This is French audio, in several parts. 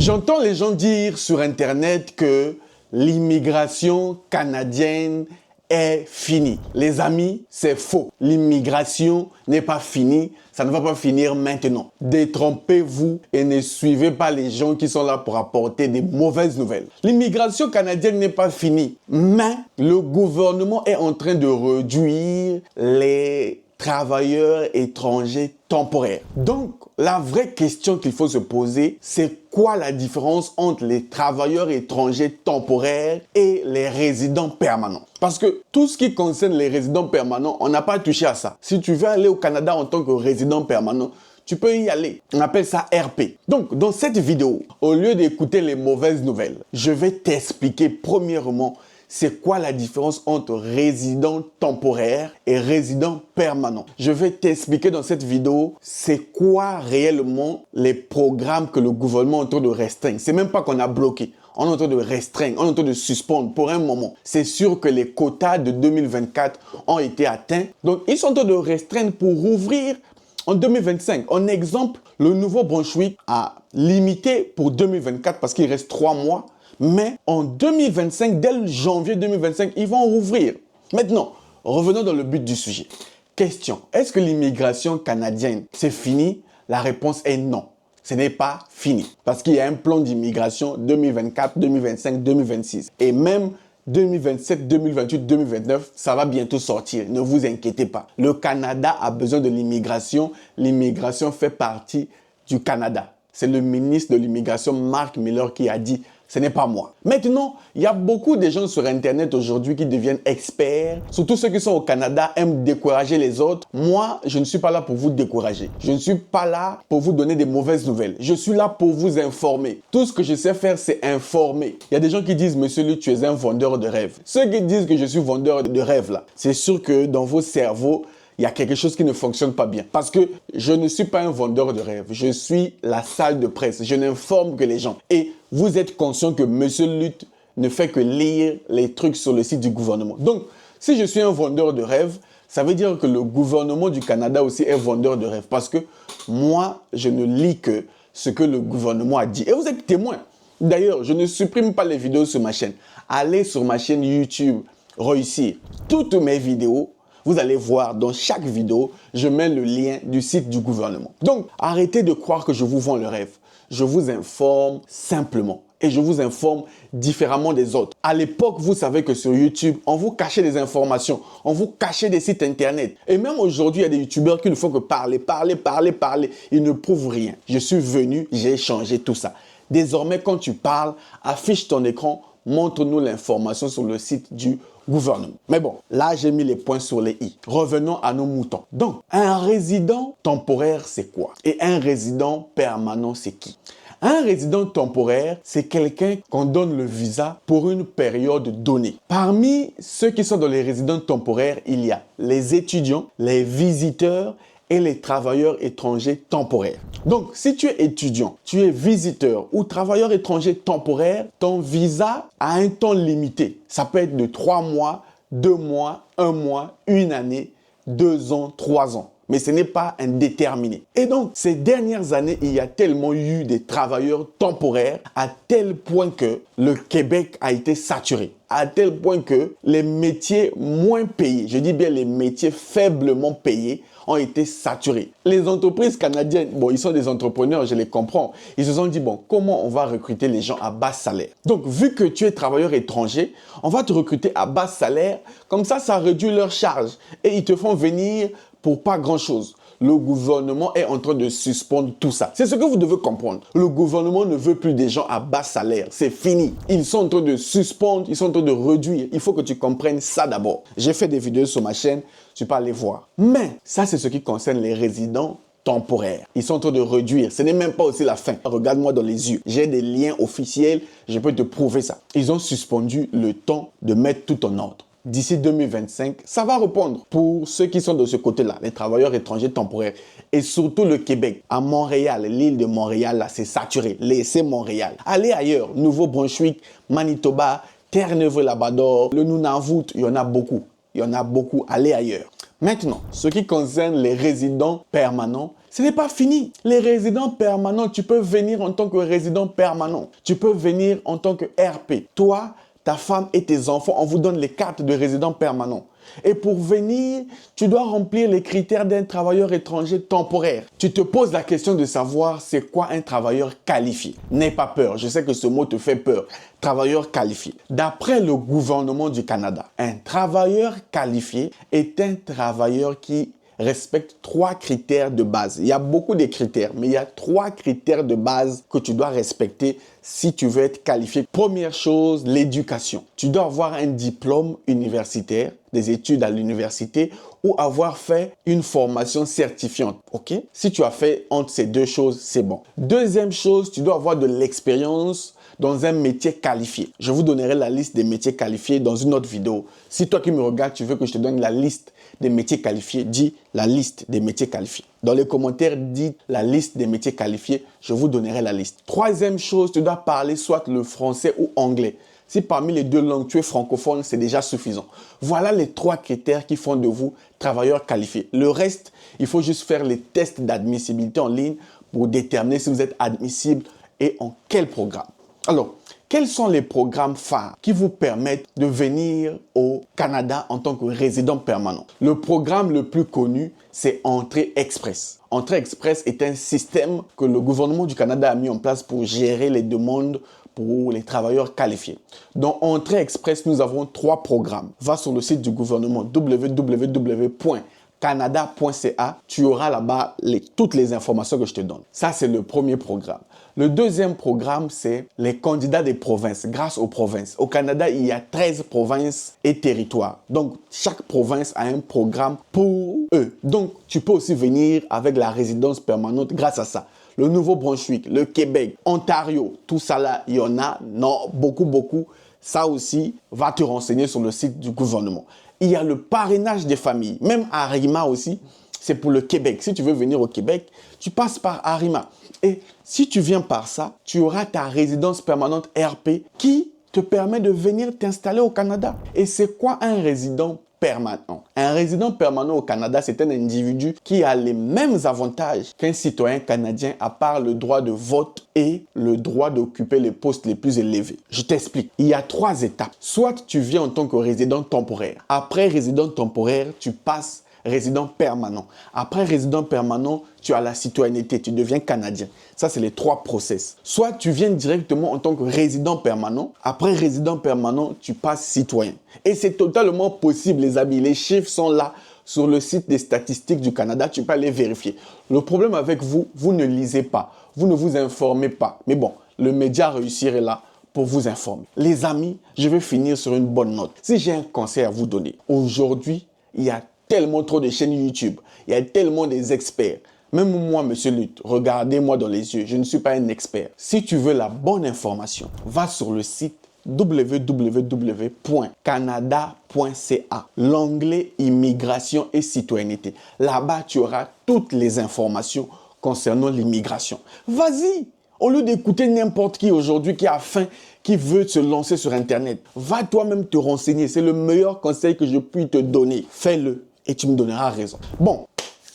J'entends les gens dire sur Internet que l'immigration canadienne est finie. Les amis, c'est faux. L'immigration n'est pas finie. Ça ne va pas finir maintenant. Détrompez-vous et ne suivez pas les gens qui sont là pour apporter des mauvaises nouvelles. L'immigration canadienne n'est pas finie, mais le gouvernement est en train de réduire les travailleurs étrangers temporaires. Donc, la vraie question qu'il faut se poser, c'est quoi la différence entre les travailleurs étrangers temporaires et les résidents permanents? Parce que tout ce qui concerne les résidents permanents, on n'a pas touché à ça. Si tu veux aller au Canada en tant que résident permanent, tu peux y aller. On appelle ça RP. Donc, dans cette vidéo, au lieu d'écouter les mauvaises nouvelles, je vais t'expliquer premièrement c'est quoi la différence entre résident temporaire et résident permanent. Je vais t'expliquer dans cette vidéo c'est quoi réellement les programmes que le gouvernement est en train de restreindre. C'est même pas qu'on a bloqué. On est en train de restreindre, on est en train de suspendre pour un moment. C'est sûr que les quotas de 2024 ont été atteints. Donc, ils sont en train de restreindre pour rouvrir en 2025. En exemple, le Nouveau-Brunswick a limité pour 2024 parce qu'il reste 3 mois. Mais en 2025, dès le janvier 2025, ils vont rouvrir. Maintenant, revenons dans le but du sujet. Question, est-ce que l'immigration canadienne, c'est fini? La réponse est non. Ce n'est pas fini. Parce qu'il y a un plan d'immigration 2024, 2025, 2026. Et même 2027, 2028, 2029, ça va bientôt sortir. Ne vous inquiétez pas. Le Canada a besoin de l'immigration. L'immigration fait partie du Canada. C'est le ministre de l'immigration, Mark Miller, qui a dit ce n'est pas moi. Maintenant, il y a beaucoup de gens sur Internet aujourd'hui qui deviennent experts. Surtout ceux qui sont au Canada aiment décourager les autres. Moi, je ne suis pas là pour vous décourager. Je ne suis pas là pour vous donner des mauvaises nouvelles. Je suis là pour vous informer. Tout ce que je sais faire, c'est informer. Il y a des gens qui disent, monsieur Luc, tu es un vendeur de rêves. Ceux qui disent que je suis vendeur de rêves, là, c'est sûr que dans vos cerveaux, il y a quelque chose qui ne fonctionne pas bien. Parce que je ne suis pas un vendeur de rêve. Je suis la salle de presse. Je n'informe que les gens. Et vous êtes conscient que M. Lutte ne fait que lire les trucs sur le site du gouvernement. Donc, si je suis un vendeur de rêve, ça veut dire que le gouvernement du Canada aussi est vendeur de rêve. Parce que moi, je ne lis que ce que le gouvernement a dit. Et vous êtes témoin. D'ailleurs, je ne supprime pas les vidéos sur ma chaîne. Allez sur ma chaîne YouTube, Réussir. Toutes mes vidéos, vous allez voir dans chaque vidéo, je mets le lien du site du gouvernement. Donc, arrêtez de croire que je vous vends le rêve. Je vous informe simplement. Et je vous informe différemment des autres. À l'époque, vous savez que sur YouTube, on vous cachait des informations. On vous cachait des sites Internet. Et même aujourd'hui, il y a des YouTubeurs qui ne font que parler. Ils ne prouvent rien. Je suis venu, j'ai changé tout ça. Désormais, quand tu parles, affiche ton écran, montre-nous l'information sur le site du gouvernement. Mais bon, là, j'ai mis les points sur les i. Revenons à nos moutons. Donc, un résident temporaire, c'est quoi? Et un résident permanent, c'est qui? Un résident temporaire, c'est quelqu'un qu'on donne le visa pour une période donnée. Parmi ceux qui sont dans les résidents temporaires, il y a les étudiants, les visiteurs et les travailleurs étrangers temporaires. Donc, si tu es étudiant, tu es visiteur ou travailleur étranger temporaire, ton visa a un temps limité. Ça peut être de 3 mois, 2 mois, 1 mois, 1 année, 2 ans, 3 ans. Mais ce n'est pas indéterminé. Et donc, ces dernières années, il y a tellement eu des travailleurs temporaires à tel point que le Québec a été saturé. À tel point que les métiers moins payés, je dis bien les métiers faiblement payés, ont été saturés. Les entreprises canadiennes, bon, ils sont des entrepreneurs, je les comprends. Ils se sont dit, bon, comment on va recruter les gens à bas salaire? Donc, vu que tu es travailleur étranger, on va te recruter à bas salaire. Comme ça réduit leurs charges. Et ils te font venir pour pas grand-chose. Le gouvernement est en train de suspendre tout ça. C'est ce que vous devez comprendre. Le gouvernement ne veut plus des gens à bas salaire. C'est fini. Ils sont en train de suspendre, ils sont en train de réduire. Il faut que tu comprennes ça d'abord. J'ai fait des vidéos sur ma chaîne, tu peux aller voir. Mais ça, c'est ce qui concerne les résidents temporaires. Ils sont en train de réduire. Ce n'est même pas aussi la fin. Regarde-moi dans les yeux. J'ai des liens officiels. Je peux te prouver ça. Ils ont suspendu le temps de mettre tout en ordre. D'ici 2025, ça va répondre pour ceux qui sont de ce côté-là, les travailleurs étrangers temporaires. Et surtout le Québec. À Montréal, l'île de Montréal, là, c'est saturé. Laissez Montréal. Allez ailleurs. Nouveau-Brunswick, Manitoba, Terre-Neuve-Labrador, le Nunavut, il y en a beaucoup. Il y en a beaucoup. Allez ailleurs. Maintenant, ce qui concerne les résidents permanents, ce n'est pas fini. Les résidents permanents, tu peux venir en tant que résident permanent. Tu peux venir en tant que RP. Toi, ta femme et tes enfants, on vous donne les cartes de résident permanent. Et pour venir, tu dois remplir les critères d'un travailleur étranger temporaire. Tu te poses la question de savoir c'est quoi un travailleur qualifié. N'aie pas peur, je sais que ce mot te fait peur. Travailleur qualifié. D'après le gouvernement du Canada, un travailleur qualifié est un travailleur qui respecte 3 critères de base. Il y a beaucoup de critères, mais il y a 3 critères de base que tu dois respecter si tu veux être qualifié. Première chose, l'éducation. Tu dois avoir un diplôme universitaire, des études à l'université ou avoir fait une formation certifiante. Ok? Si tu as fait entre ces 2 choses, c'est bon. Deuxième chose, tu dois avoir de l'expérience dans un métier qualifié. Je vous donnerai la liste des métiers qualifiés dans une autre vidéo. Si toi qui me regardes, tu veux que je te donne la liste des métiers qualifiés, dis la liste des métiers qualifiés. Dans les commentaires, dis la liste des métiers qualifiés, je vous donnerai la liste. Troisième chose, tu dois parler soit le français ou anglais. Si parmi les 2 langues, tu es francophone, c'est déjà suffisant. Voilà les 3 critères qui font de vous travailleur qualifié. Le reste, il faut juste faire les tests d'admissibilité en ligne pour déterminer si vous êtes admissible et en quel programme. Alors, quels sont les programmes phares qui vous permettent de venir au Canada en tant que résident permanent? Le programme le plus connu, c'est Entrée Express. Entrée Express est un système que le gouvernement du Canada a mis en place pour gérer les demandes pour les travailleurs qualifiés. Dans Entrée Express, nous avons 3 programmes. Va sur le site du gouvernement www.canada.ca. Tu auras là-bas toutes les informations que je te donne. Ça, c'est le premier programme. Le deuxième programme, c'est les candidats des provinces, grâce aux provinces. Au Canada, il y a 13 provinces et territoires. Donc, chaque province a un programme pour eux. Donc, tu peux aussi venir avec la résidence permanente grâce à ça. Le Nouveau-Brunswick, le Québec, Ontario, tout ça là, il y en a, non, beaucoup. Ça aussi, va te renseigner sur le site du gouvernement. Il y a le parrainage des familles, même Arima aussi, c'est pour le Québec. Si tu veux venir au Québec, tu passes par Arima. Et si tu viens par ça, tu auras ta résidence permanente RP qui te permet de venir t'installer au Canada. Et c'est quoi un résident permanent? Un résident permanent au Canada, c'est un individu qui a les mêmes avantages qu'un citoyen canadien à part le droit de vote et le droit d'occuper les postes les plus élevés. Je t'explique. Il y a 3 étapes. Soit tu viens en tant que résident temporaire. Après résident temporaire, tu passes résident permanent. Après résident permanent, tu as la citoyenneté, tu deviens canadien. Ça, c'est les 3 process. Soit tu viens directement en tant que résident permanent. Après résident permanent, tu passes citoyen. Et c'est totalement possible, les amis. Les chiffres sont là sur le site des statistiques du Canada. Tu peux aller vérifier. Le problème avec vous, vous ne lisez pas. Vous ne vous informez pas. Mais bon, le média réussirait là pour vous informer. Les amis, je vais finir sur une bonne note. Si j'ai un conseil à vous donner, aujourd'hui, il y a tellement trop de chaînes YouTube, il y a tellement des experts. Même moi, Monsieur Lutte, regardez-moi dans les yeux, je ne suis pas un expert. Si tu veux la bonne information, va sur le site www.canada.ca, l'onglet Immigration et citoyenneté. Là-bas, tu auras toutes les informations concernant l'immigration. Vas-y! Au lieu d'écouter n'importe qui aujourd'hui qui a faim, qui veut se lancer sur Internet, va toi-même te renseigner. C'est le meilleur conseil que je puis te donner. Fais-le et tu me donneras raison. Bon,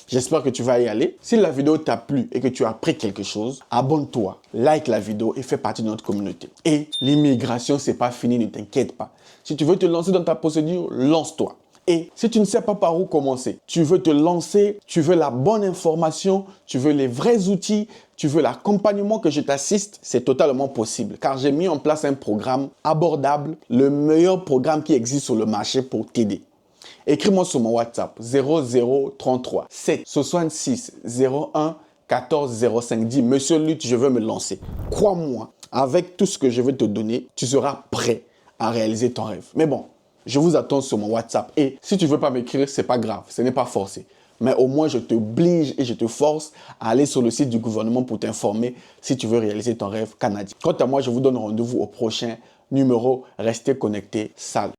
j'espère que tu vas y aller. Si la vidéo t'a plu et que tu as appris quelque chose, abonne-toi, like la vidéo et fais partie de notre communauté. Et l'immigration, c'est pas fini, ne t'inquiète pas. Si tu veux te lancer dans ta procédure, lance-toi. Et si tu ne sais pas par où commencer, tu veux te lancer, tu veux la bonne information, tu veux les vrais outils, tu veux l'accompagnement que je t'assiste, c'est totalement possible. Car j'ai mis en place un programme abordable, le meilleur programme qui existe sur le marché pour t'aider. Écris-moi sur mon WhatsApp 0033 7 66 01 14 05. Dis, Monsieur Lutte, je veux me lancer. Crois-moi, avec tout ce que je vais te donner, tu seras prêt à réaliser ton rêve. Mais bon, je vous attends sur mon WhatsApp. Et si tu ne veux pas m'écrire, ce n'est pas grave, ce n'est pas forcé. Mais au moins, je t'oblige et je te force à aller sur le site du gouvernement pour t'informer si tu veux réaliser ton rêve canadien. Quant à moi, je vous donne rendez-vous au prochain numéro. Restez connectés. Salut.